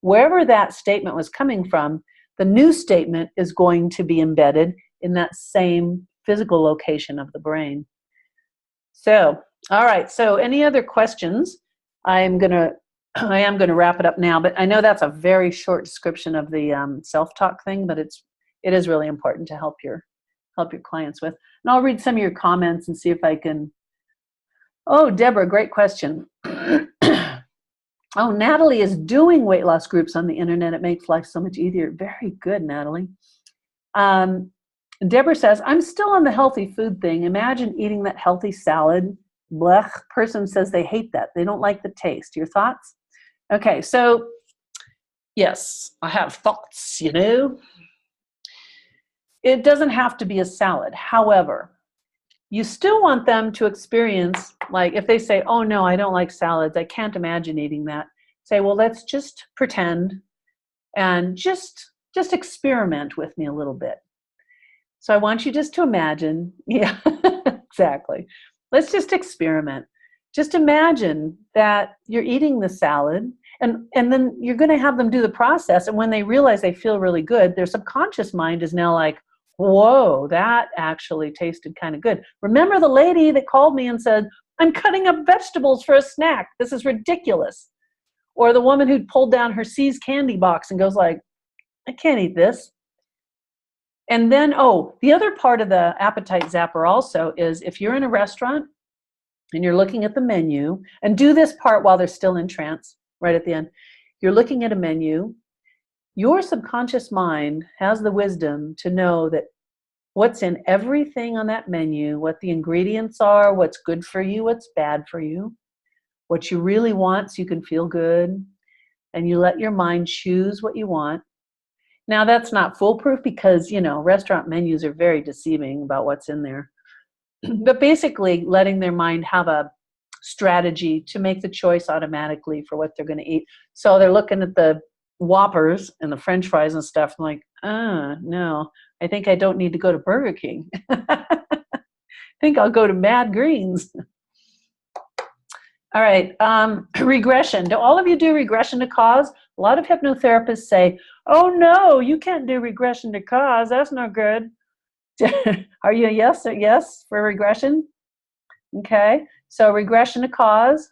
Wherever that statement was coming from, the new statement is going to be embedded in that same physical location of the brain. So, all right. So any other questions? I am going to wrap it up now, but I know that's a very short description of the self-talk thing, but it is really important to help your clients with. And I'll read some of your comments and see if I can. Oh, Deborah, great question. Oh, Natalie is doing weight loss groups on the internet. It makes life so much easier. Very good, Natalie. Deborah says, I'm still on the healthy food thing. Imagine eating that healthy salad. Blech. Person says they hate that. They don't like the taste. Your thoughts? Okay, so yes, I have thoughts, It doesn't have to be a salad. However, you still want them to experience, like if they say, oh no, I don't like salads, I can't imagine eating that. Say, well, let's just pretend and just experiment with me a little bit. So I want you just to imagine, yeah, exactly. Let's just experiment. Just imagine that you're eating the salad, and then you're going to have them do the process. And when they realize they feel really good, their subconscious mind is now like, whoa, that actually tasted kind of good. Remember the lady that called me and said, I'm cutting up vegetables for a snack. This is ridiculous. Or the woman who pulled down her C's candy box and goes like, I can't eat this. And then, the other part of the appetite zapper also is if you're in a restaurant and you're looking at the menu, and do this part while they're still in trance, right at the end. You're looking at a menu. Your subconscious mind has the wisdom to know that what's in everything on that menu, what the ingredients are, what's good for you, what's bad for you, what you really want so you can feel good, and you let your mind choose what you want. Now, that's not foolproof because, restaurant menus are very deceiving about what's in there. But basically, letting their mind have a strategy to make the choice automatically for what they're going to eat. So they're looking at the Whoppers and the French fries and stuff. I'm like, no, I think I don't need to go to Burger King. I think I'll go to Mad Greens. All right, regression. Do all of you do regression to cause? A lot of hypnotherapists say, oh no, you can't do regression to cause. That's not good. Are you a yes or yes for regression? Okay, so regression to cause.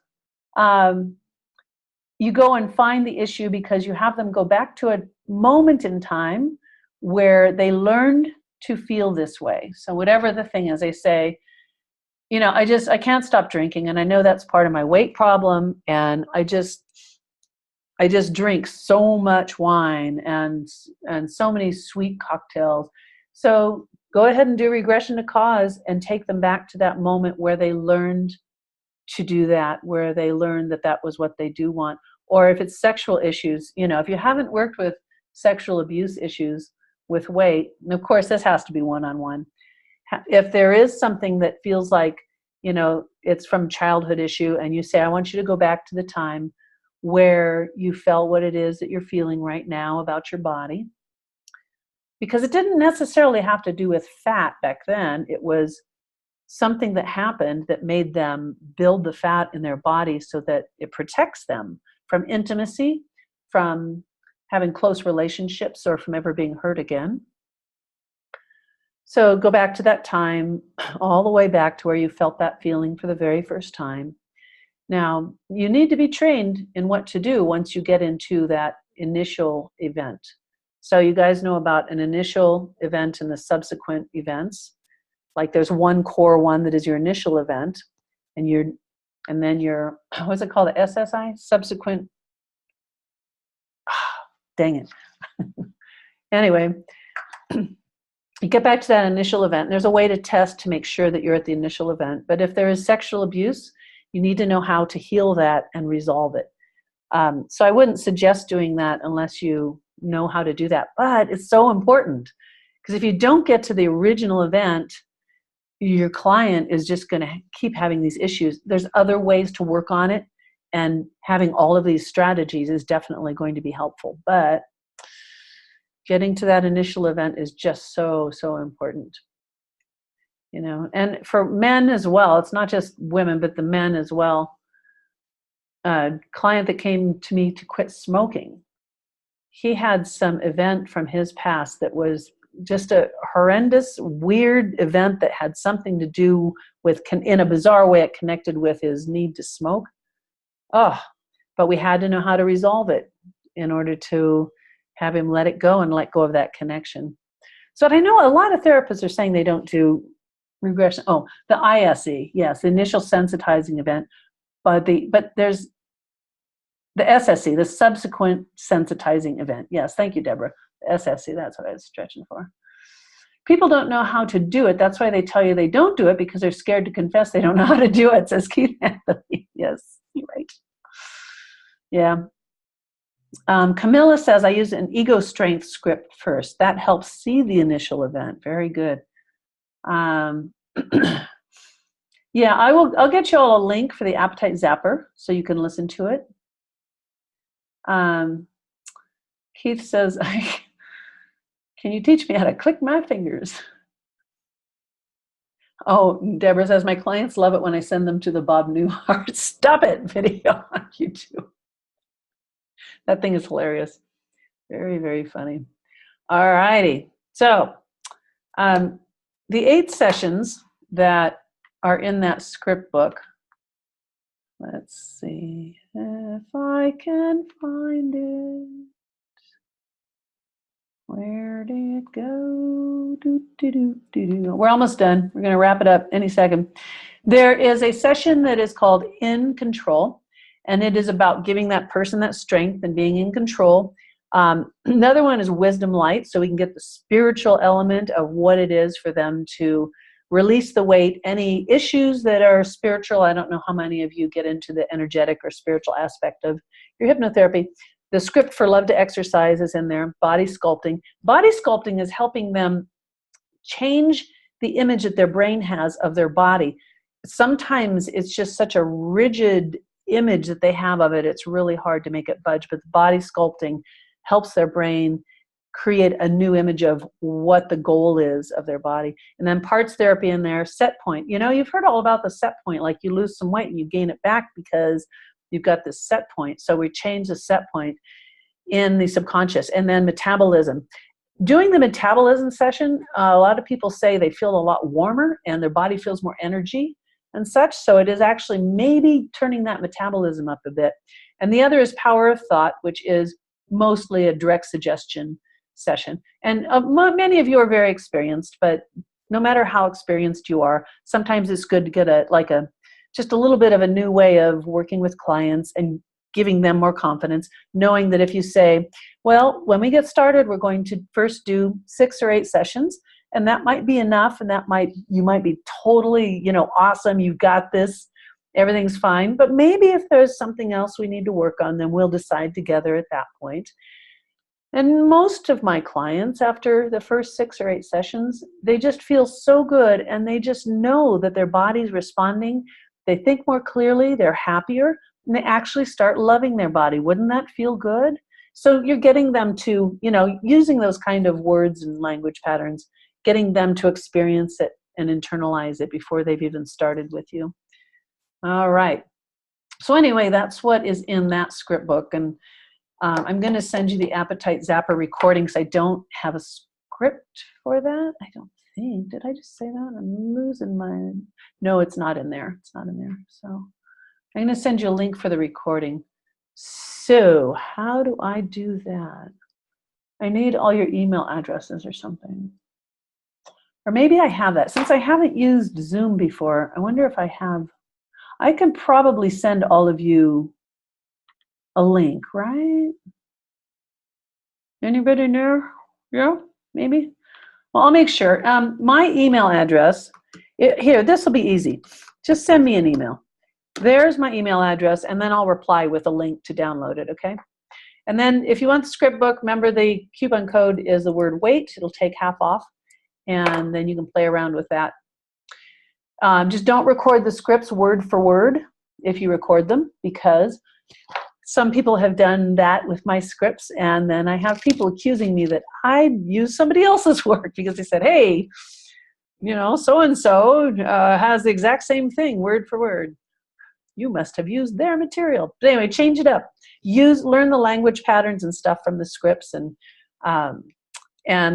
You go and find the issue because you have them go back to a moment in time where they learned to feel this way. So whatever the thing is, they say, I can't stop drinking, and I know that's part of my weight problem, and I just drink so much wine and so many sweet cocktails. So go ahead and do regression to cause and take them back to that moment where they learned to do that, where they learned that that was what they do want. Or if it's sexual issues, if you haven't worked with sexual abuse issues with weight, and of course this has to be one-on-one. If there is something that feels like, it's from childhood issue, and you say, I want you to go back to the time where you felt what it is that you're feeling right now about your body. Because it didn't necessarily have to do with fat back then. It was something that happened that made them build the fat in their body so that it protects them from intimacy, from having close relationships, or from ever being hurt again. So go back to that time, all the way back to where you felt that feeling for the very first time. Now, you need to be trained in what to do once you get into that initial event. So you guys know about an initial event and the subsequent events. Like there's one core one that is your initial event, and then your, what's it called, the SSI? Subsequent, dang it. Anyway, you get back to that initial event. And there's a way to test to make sure that you're at the initial event. But if there is sexual abuse, you need to know how to heal that and resolve it. So I wouldn't suggest doing that unless you know how to do that. But it's so important, because if you don't get to the original event, your client is just going to keep having these issues. There's other ways to work on it, and having all of these strategies is definitely going to be helpful. But getting to that initial event is just so, so important. You know, and for men as well, it's not just women, but the men as well. A client that came to me to quit smoking, he had some event from his past that was just a horrendous, weird event that had something to do with, in a bizarre way, it connected with his need to smoke. Oh, but we had to know how to resolve it in order to have him let it go and let go of that connection. So I know a lot of therapists are saying they don't do regression. Oh, the ISE, yes, the initial sensitizing event. But there's the SSE, the subsequent sensitizing event. Yes, thank you, Deborah. The SSE, that's what I was stretching for. People don't know how to do it. That's why they tell you they don't do it, because they're scared to confess they don't know how to do it, says Keith Anthony. Yes, you're right. Yeah. Camilla says, I use an ego strength script first. That helps see the initial event. Very good. Yeah, I'll get you all a link for the appetite zapper so you can listen to it. Keith says, can you teach me how to click my fingers? Oh, Deborah says, my clients love it when I send them to the Bob Newhart Stop It video on YouTube. That thing is hilarious. Very, very funny. All righty. So the 8 sessions that are in that script book, let's see if I can find it. Where did it go? We're almost done. We're going to wrap it up any second. There is a session that is called In Control, and it is about giving that person that strength and being in control. Another one is Wisdom Light, so we can get the spiritual element of what it is for them to release the weight. Any issues that are spiritual, I don't know how many of you get into the energetic or spiritual aspect of your hypnotherapy. The script for Love to Exercise is in there. Body sculpting. Body sculpting is helping them change the image that their brain has of their body. Sometimes it's just such a rigid image that they have of it, it's really hard to make it budge. But the body sculpting helps their brain create a new image of what the goal is of their body. And then parts therapy in there, set point. You know, you've heard all about the set point, like you lose some weight and you gain it back because you've got this set point. So we change the set point in the subconscious. And then metabolism. Doing the metabolism session, a lot of people say they feel a lot warmer and their body feels more energy and such. So it is actually maybe turning that metabolism up a bit. And the other is power of thought, which is mostly a direct suggestion session. And many of you are very experienced, but no matter how experienced you are, sometimes it's good to get just a little bit of a new way of working with clients and giving them more confidence, knowing that if you say, well, when we get started, we're going to first do 6 or 8 sessions, and that might be enough, and you might be totally, awesome, you've got this, everything's fine. But maybe if there's something else we need to work on, then we'll decide together at that point. And most of my clients, after the first 6 or 8 sessions, they just feel so good, and they just know that their body's responding. They think more clearly, they're happier, and they actually start loving their body. Wouldn't that feel good? So you're getting them to, using those kind of words and language patterns, getting them to experience it and internalize it before they've even started with you. All right. So anyway, that's what is in that script book. And I'm going to send you the Appetite Zapper recording because I don't have a script for that. I don't think. Did I just say that? I'm losing my... No, it's not in there. It's not in there. So I'm going to send you a link for the recording. So how do I do that? I need all your email addresses or something. Or maybe I have that. Since I haven't used Zoom before, I wonder if I have. I can probably send all of you a link, right? Anybody know? Yeah, maybe? Well, I'll make sure. My email address, here, this will be easy. Just send me an email. There's my email address, and then I'll reply with a link to download it, okay? And then if you want the script book, remember the coupon code is the word wait. It'll take half off, and then you can play around with that. Just don't record the scripts word for word if you record them, because some people have done that with my scripts, and then I have people accusing me that I used somebody else's work because they said, hey, you know, so-and-so has the exact same thing word for word. You must have used their material. But anyway, change it up. Learn the language patterns and stuff from the scripts, and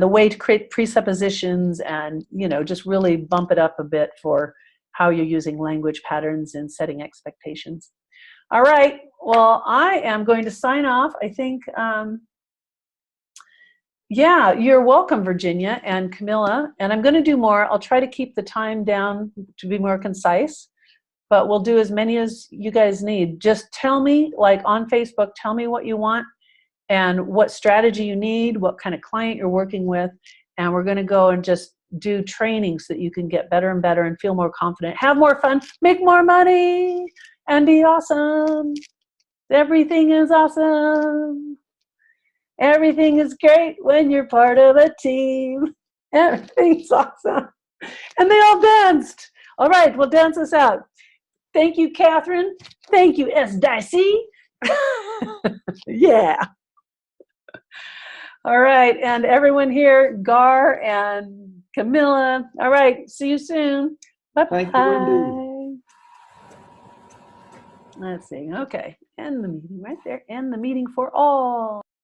the way to create presuppositions, and, you know, just really bump it up a bit for how you're using language patterns and setting expectations. All right, well, I am going to sign off. I think, yeah, you're welcome, Virginia and Camilla. And I'm going to do more. I'll try to keep the time down to be more concise, but we'll do as many as you guys need. Just tell me, like on Facebook, tell me what you want and what strategy you need, what kind of client you're working with. And we're going to go and just do training so that you can get better and better and feel more confident, have more fun, make more money, and be awesome. Everything is awesome. Everything is great when you're part of a team. Everything's awesome. And they all danced. All right, well, dance us out. Thank you, Catherine. Thank you, S. Dicey. Yeah. All right, and everyone here, Gar and Camilla. All right, see you soon. Bye-bye. Thank you, Wendy. Let's see. Okay, end the meeting right there. End the meeting for all.